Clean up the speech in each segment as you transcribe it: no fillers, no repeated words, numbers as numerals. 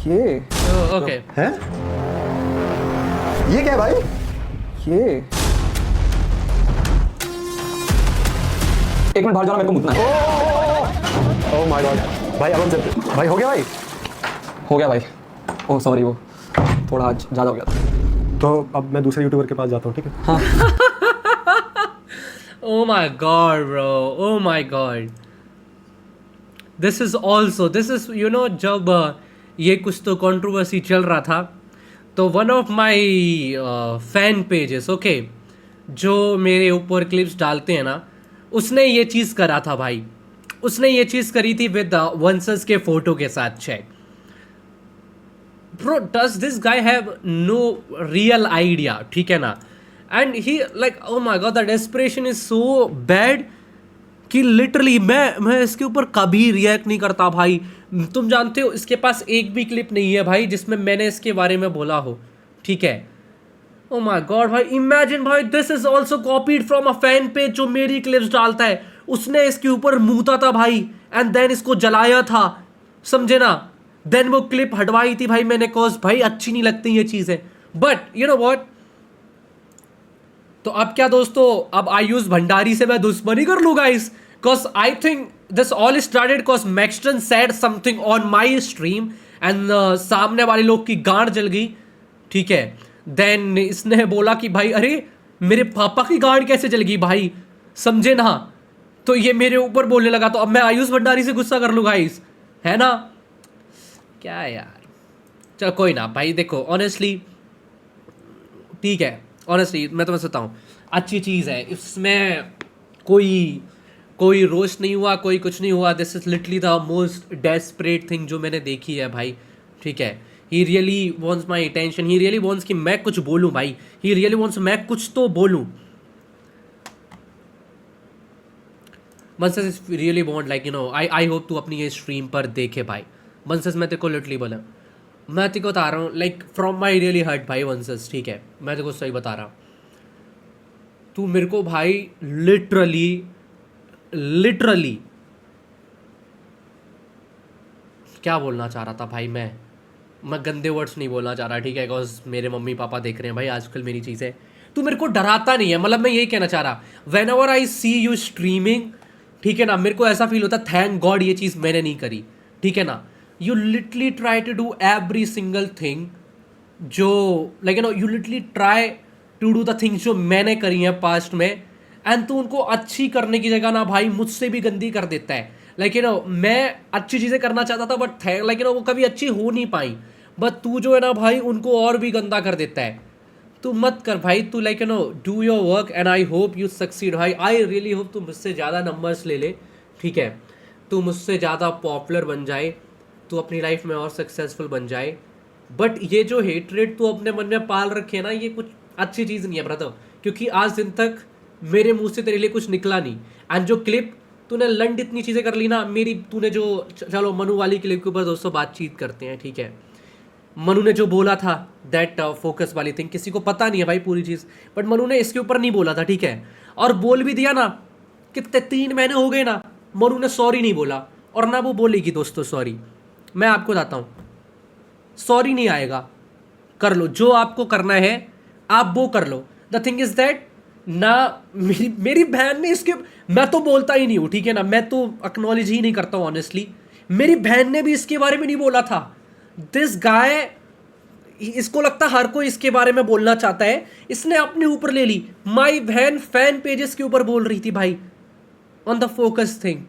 ये ओके हैं? ये क्या है भाई? ये एक मिनट बाहर जाना, मेरे को मुतना है। ओह माय गॉड भाई, अब भाई हो गया भाई। हो गया भाई। ओह सॉरी, वो थोड़ा आज ज़्यादा हो गया था। तो अब मैं दूसरे यूट्यूबर के पास जाता हूँ, ठीक है? Oh my god, bro. Oh my god. This is also, this is, you know, जब ये कुछ तो कंट्रोवर्सी चल रहा था, तो one of my fan pages, okay, जो मेरे ऊपर क्लिप्स डालते हैं ना, उसने ये चीज़ करा था भाई। उसने ये चीज़ करी थी विद वंसस के फोटो के साथ। Check bro, does this guy have no real idea, ठीक है ना? And he like, oh my god, the desperation is so bad कि लिटरली मैं इसके ऊपर कभी रिएक्ट नहीं करता भाई। तुम जानते हो इसके पास एक भी क्लिप नहीं है भाई जिसमें मैंने इसके बारे में बोला हो, ठीक है? ओ माय गॉड भाई, इमेजिन भाई, this is also copied from a fan page जो मेरी क्लिप्स डालता है। उसने इसके ऊपर मूता था भाई, एंड देन इसको जलाया था, समझे ना? देन वो क्लिप हटवाई थी भाई मैंने, कॉज भाई अच्छी नहीं लगती ये चीज़ें। बट यू नो व्हाट, तो अब क्या दोस्तों, अब आयुष भंडारी से मैं दुश्मनी कर लूँ guys? Cause I think this all started cause Maxton said something on my stream and सामने वाले लोग की गांड जल गई, ठीक है? देन इसने बोला कि भाई अरे मेरे पापा की गांड कैसे जल गई भाई, समझे ना? तो ये मेरे ऊपर बोलने लगा, तो अब मैं आयुष भंडारी से गुस्सा कर लूँ गाइस, है ना? क्या यार, चलो कोई ना भाई। देखो ऑनेस्टली, ठीक है, ऑनेस्टली मैं तुम्हें बताऊँ, अच्छी चीज़ है, इसमें कोई रोस्ट नहीं हुआ, कोई कुछ नहीं हुआ। This is literally the most desperate thing जो मैंने देखी है भाई, ठीक है? He really wants my attention, he really wants कि मैं कुछ बोलूँ भाई, ही रियली वॉन्ट्स मैं कुछ तो बोलूँ। मनसस really want, like you know, I hope तू अपनी ये स्ट्रीम पर देखे भाई। मनसस मैं तेरे को लिटरली बोला, मैं तेरे को बता रहा हूँ, like from my really hurt भाई वंसस, ठीक है? मैं तेरे को सही बता रहा हूँ, तू मेरे को भाई लिटरली क्या बोलना चाह रहा था भाई? मैं गंदे वर्ड्स नहीं बोलना चाह रहा, ठीक है? बिकॉज मेरे मम्मी पापा देख रहे हैं भाई आजकल मेरी चीज़ें। तू मेरे को डराता नहीं है, मतलब मैं यही कहना चाह रहा, whenever I see you streaming, ठीक है ना, मेरे को ऐसा फील होता थैंक गॉड ये चीज़ मैंने नहीं करी, ठीक है ना? You literally try to do every single thing जो, like you know, you literally try to do the things जो मैंने करी हैं पास्ट में, एंड तू उनको अच्छी करने की जगह ना भाई मुझसे भी गंदी कर देता है। लाइक यू नो, मैं अच्छी चीज़ें करना चाहता था बट लाइक यू नो वो कभी अच्छी हो नहीं पाई, बट तू जो है ना भाई उनको और भी गंदा कर देता है। तू मत कर भाई, तू like you know do your work and I hope you succeed भाई। आई रियली होप तू मुझसे ज़्यादा नंबर्स ले ले, ठीक है? तू मुझसे ज़्यादा पॉपुलर बन जाए, तू अपनी लाइफ में और सक्सेसफुल बन जाए। बट ये जो हेटरेट तू अपने मन में पाल रखे है ना, ये कुछ अच्छी चीज़ नहीं है ब्रदर, क्योंकि आज दिन तक मेरे मुंह से तेरे लिए कुछ निकला नहीं। एंड जो क्लिप तूने लंड इतनी चीज़ें कर ली ना मेरी, तूने जो, चलो मनु वाली क्लिप के ऊपर दोस्तों बातचीत करते हैं, ठीक है? मनु ने जो बोला था दैट फोकस वाली थिंग, किसी को पता नहीं है भाई पूरी चीज़, बट मनु ने इसके ऊपर नहीं बोला था, ठीक है? और बोल भी दिया ना, कितने 3 महीने हो गए ना, मनु ने सॉरी नहीं बोला, और ना वो बोलेगी दोस्तों सॉरी। मैं आपको बताता हूँ, सॉरी नहीं आएगा, कर लो जो आपको करना है, आप वो कर लो। द थिंग इज दैट ना, मेरी बहन ने इसके, मैं तो बोलता ही नहीं हूँ, ठीक है ना, मैं तो एक्नॉलेज ही नहीं करता हूँ ऑनेस्टली। मेरी बहन ने भी इसके बारे में नहीं बोला था। दिस गाय, इसको लगता हर कोई इसके बारे में बोलना चाहता है, इसने अपने ऊपर ले ली। माई बहन फैन पेजेस के ऊपर बोल रही थी भाई on the focus thing,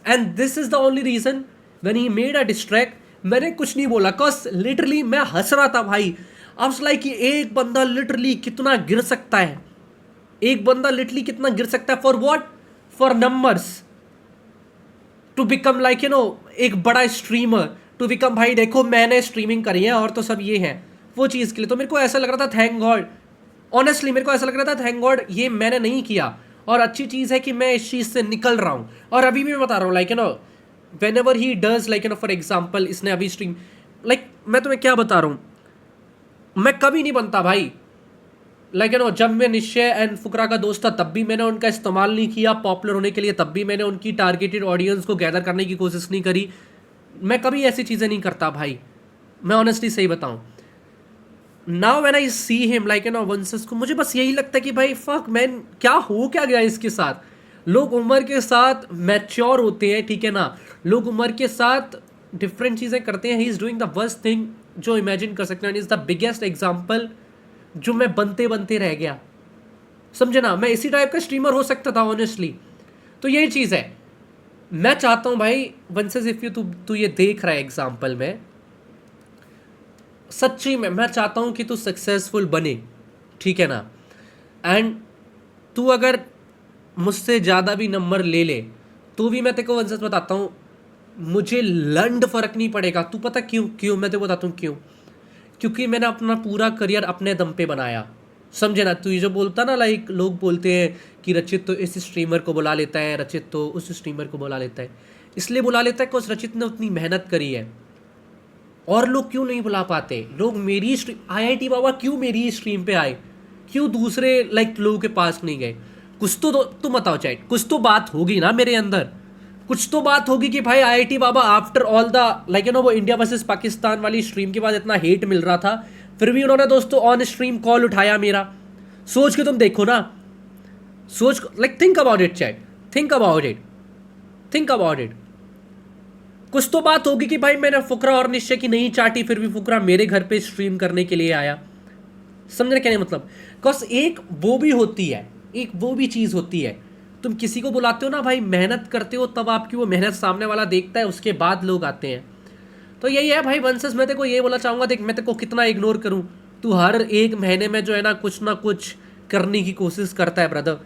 and this is the only reason when he made a distract, मैंने कुछ नहीं बोला, कॉज लिटरली मैं हंस रहा था भाई। अब लाइक कि एक बंदा लिटरली कितना गिर सकता है, एक बंदा लिटरली कितना गिर सकता है, for what? For numbers, to become like you know एक बड़ा स्ट्रीमर, टू बिकम भाई देखो मैंने स्ट्रीमिंग करी है और तो सब ये है, वो चीज़ के लिए। तो मेरे को ऐसा लग रहा था थैंक गॉड, ऑनेस्टली मेरे को ऐसा लग रहा था थैंक गॉड ये मैंने नहीं किया, और अच्छी चीज़ है कि मैं इस चीज़ से निकल रहा हूँ। और अभी भी मैं बता रहा हूँ, like you know when ever he does, like you know for example इसने अभी स्ट्रीम, लाइक मैं तुम्हें क्या बता रहा हूँ, मैं कभी नहीं बनता भाई। लाइक यू नो जब मैं निश्चय एंड फुकरा का दोस्त था तब भी मैंने उनका इस्तेमाल नहीं किया पॉपुलर होने के लिए, तब भी मैंने उनकी टारगेटेड ऑडियंस को गैदर करने की कोशिश नहीं करी। मैं कभी ऐसी चीज़ें नहीं करता भाई, मैं ऑनेस्टली सही बताऊं, now when I see him like you know वंसेस को, मुझे बस यही लगता है कि भाई फक मैन, क्या हो क्या गया इसके साथ। लोग उम्र के साथ मैच्योर होते हैं, ठीक है ना, लोग उम्र के साथ डिफरेंट चीज़ें करते हैं। He is doing the worst thing जो इमेजिन कर सकते हैं, इज़ द बिगेस्ट एग्जाम्पल जो मैं बनते बनते रह गया, समझे ना। मैं इसी टाइप का स्ट्रीमर हो सकता था ऑनेस्टली। तो यही चीज़ है, मैं चाहता हूँ भाई वंसेस, इफ़ यू तू ये देख रहा है एग्जाम्पल में, सच्ची में मैं चाहता हूँ कि तू सक्सेसफुल बने, ठीक है ना। एंड तू अगर मुझसे ज़्यादा भी नंबर ले ले तो भी मैं तेरे को वंसेस बताता हूँ, मुझे लंड फर्क नहीं पड़ेगा। तू पता क्यों मैं तेरे को बताता हूँ क्यों, क्योंकि मैंने अपना पूरा करियर अपने दम पे बनाया, समझे ना। तू ये जो बोलता ना, लाइक लोग बोलते हैं कि रचित तो इस स्ट्रीमर को बुला लेता है, रचित तो उस स्ट्रीमर को बुला लेता है, इसलिए बुला लेता है बिकॉज रचित ने उतनी मेहनत करी है। और लोग क्यों नहीं बुला पाते, लोग मेरी स्ट्रीम IIT बाबा क्यों मेरी स्ट्रीम पे आए, क्यों दूसरे लाइक लोगों के पास नहीं गए। कुछ तो तुम बताओ चैट, कुछ तो बात होगी ना मेरे अंदर, कुछ तो बात होगी कि भाई IIT Baba after all the like you no वो इंडिया वर्सेस पाकिस्तान वाली स्ट्रीम के बाद इतना हेट मिल रहा था, फिर भी उन्होंने दोस्तों ऑन स्ट्रीम कॉल उठाया मेरा। सोच के तुम देखो ना, सोच like think about it chat, think about it, think about it. कुछ तो बात होगी कि भाई मैंने फुकरा और निश्चय की नहीं चाटी, फिर भी फुकरा मेरे घर पे स्ट्रीम करने के लिए आया, समझने क्या मतलब। बिकॉज एक वो भी होती है, एक वो भी चीज़ होती है, तुम किसी को बुलाते हो ना भाई, मेहनत करते हो, तब आपकी वो मेहनत सामने वाला देखता है, उसके बाद लोग आते हैं। तो यही है भाई वंसेस, मैं तेरे को ये बोला चाहूँगा, देख मैं तेरे को कितना इग्नोर करूँ, तू हर एक महीने में जो है ना कुछ करने की कोशिश करता है brother.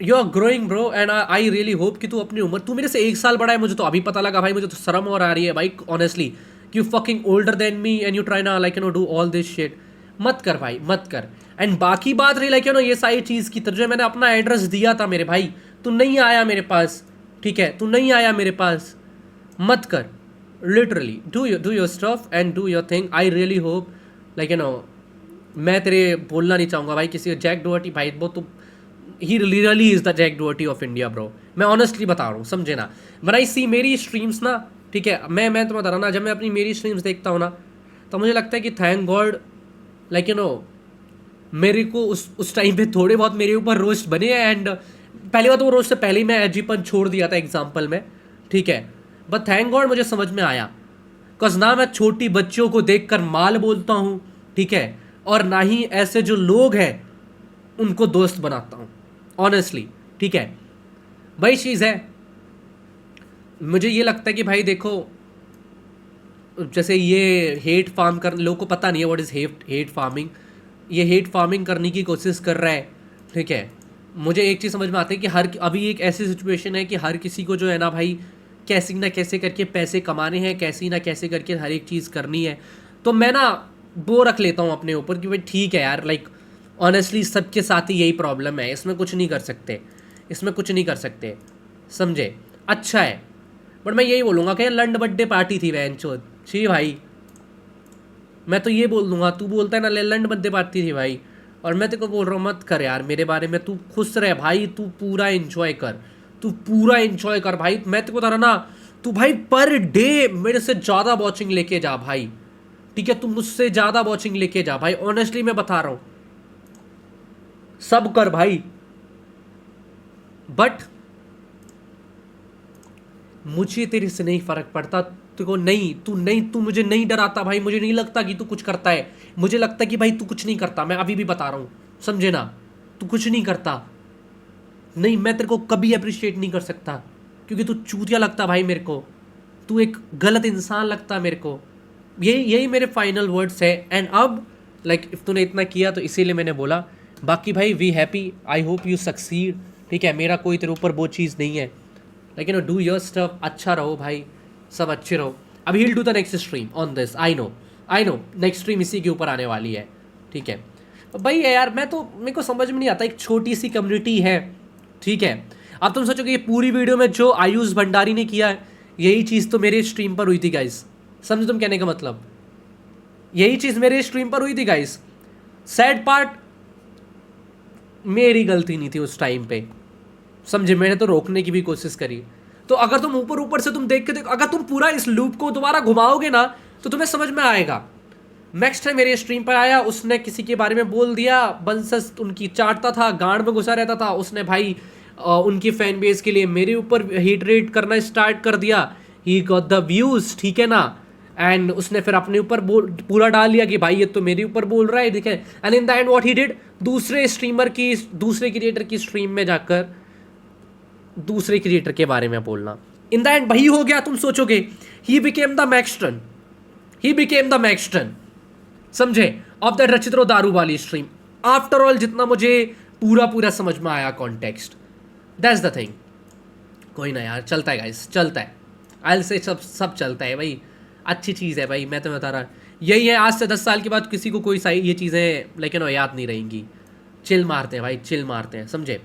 You are growing bro and I really hope कि तू अपनी उम्र, तू मेरे से 1 साल बड़ा है, मुझे तो अभी पता लगा भाई, मुझे तो शर्म और आ रही है भाई ऑनेस्टली कि you fucking older than me and you try ना like you know do all this shit. मत कर भाई, मत कर। एंड बाकी बात रही लाइक यू नो ये सारी चीज़ की, तुझे मैंने अपना एड्रेस दिया था मेरे भाई, तू नहीं आया मेरे पास, ठीक है, तू नहीं आया मेरे पास, मत कर। Literally do your stuff and do your thing. I really hope like you no, मैं तेरे बोलना नहीं चाहूँगा भाई किसी जैक डोहर्टी भाई, वो तो ही really is the Jack Doherty of India bro, मैं ऑनेस्टली बता रहा हूँ, समझे ना। व्हेन आई सी मेरी स्ट्रीम्स ना, ठीक है, मैं तुम्हें बता रहा हूँ ना, जब मैं अपनी मेरी स्ट्रीम्स देखता हूँ ना, तो मुझे लगता है कि thank God like you no मेरे को उस टाइम पे थोड़े बहुत मेरे ऊपर रोस्ट बने हैं। एंड पहली बात तो वो रोस्ट से पहले ही मैं एजीपन छोड़ दिया था एग्जाम्पल में, ठीक है, बट थैंक गॉड मुझे समझ में आया, बिकॉज ना मैं छोटी बच्चियों को देख कर माल बोलता हूँ, ठीक है, और ना ही ऐसे जो लोग हैं उनको दोस्त बनाता हूँ ऑनेस्टली, ठीक है। वही चीज़ है, मुझे ये लगता है कि भाई देखो, जैसे ये हेट फार्म कर, लोगों को पता नहीं है व्हाट इज़ हेट फार्मिंग, ये हेट फार्मिंग करने की कोशिश कर रहा है, ठीक है। मुझे एक चीज़ समझ में आती है कि अभी एक ऐसी सिचुएशन है कि हर किसी को जो है ना भाई कैसे ना कैसे करके पैसे कमाने हैं, कैसे ना कैसे करके हर एक चीज़ करनी है। तो मैं ना वो रख लेता हूँ अपने ऊपर कि भाई ठीक है यार, लाइक ऑनेस्टली सबके साथ ही यही प्रॉब्लम है, इसमें कुछ नहीं कर सकते, इसमें कुछ नहीं कर सकते, समझे। अच्छा है, बट मैं यही बोलूँगा कि लंड बर्थडे पार्टी थी वैन चोद, छी भाई, मैं तो ये बोल दूंगा। तू बोलता है ना लंड बर्थडे पार्टी थी भाई, और मैं तेरे को बोल रहा हूँ मत कर यार मेरे बारे में, तू खुश रह भाई, तू पूरा एंजॉय कर, तू पूरा एंजॉय कर भाई। मैं तेरे को बता रहा ना, तू भाई पर डे मेरे से ज़्यादा वॉचिंग लेके जा भाई, ठीक है, तू मुझसे ज़्यादा वॉचिंग लेके जा भाई, ऑनेस्टली मैं बता रहा हूँ, सब कर भाई। बट मुझे तेरे से नहीं फर्क पड़ता, तू मुझे नहीं डराता भाई, मुझे नहीं लगता कि तू कुछ करता है, मुझे लगता है कि भाई तू कुछ नहीं करता, मैं अभी भी बता रहा हूँ, समझे ना, तू कुछ नहीं करता। नहीं, मैं तेरे को कभी अप्रिशिएट नहीं कर सकता क्योंकि तू चूतिया लगता भाई मेरे को, तू एक गलत इंसान लगता मेरे को। यही मेरे फाइनल वर्ड्स है। एंड अब लाइक इफ तूने इतना किया तो इसीलिए मैंने बोला, बाकी भाई we happy, I hope you succeed, ठीक है, मेरा कोई तेरे ऊपर वो चीज़ नहीं है, लेकिन डू योर स्टफ, अच्छा रहो भाई, सब अच्छे रहो। अभी he'll do the next stream on this, I know next stream इसी के ऊपर आने वाली है, ठीक है भाई। यार मेरे को समझ में नहीं आता, एक छोटी सी कम्युनिटी है, ठीक है। अब तुम सोचो कि ये पूरी वीडियो में जो आयुष भंडारी ने किया है, यही चीज़ तो मेरे स्ट्रीम पर हुई थी गाइस, समझो तुम कहने का मतलब, यही चीज़ मेरे स्ट्रीम पर हुई थी गाइस। सैड पार्ट, मेरी गलती नहीं थी उस टाइम पे, समझे, मैंने तो रोकने की भी कोशिश करी, तो अगर तुम ऊपर ऊपर से तुम देख के देखो, अगर तुम पूरा इस लूप को दोबारा घुमाओगे ना तो तुम्हें समझ में आएगा। नेक्स्ट टाइम मेरे स्ट्रीम पर आया, उसने किसी के बारे में बोल दिया, बंसस उनकी चाटता था, गांड में घुसा रहता था, उसने भाई उनकी फैन बेस के लिए मेरे ऊपर हीट रेट करना स्टार्ट कर दिया। ही गॉट द व्यूज, ठीक है ना, एंड उसने फिर अपने ऊपर पूरा डाल लिया कि भाई ये तो मेरे ऊपर बोल रहा है, ठीक है। And in the end what he did, दूसरे क्रिएटर की स्ट्रीम में जाकर दूसरे क्रिएटर के बारे में बोलना। इन द एंड वही हो गया। तुम सोचोगे he became the Maxton, he became the Maxton, समझे, ऑफ दैट रचित्रो दारू वाली स्ट्रीम। आफ्टर ऑल जितना मुझे पूरा समझ में आया कॉन्टेक्स्ट, दैट्स द थिंग। कोई ना यार, चलता है गाइस, चलता है, आई से सब चलता है भाई, अच्छी चीज़ है भाई। मैं तो बता रहा, यही है, आज से 10 साल के बाद किसी को कोई ये चीज़ें लेकिन याद नहीं रहेंगी। चिल मारते हैं भाई, चिल मारते हैं, समझे।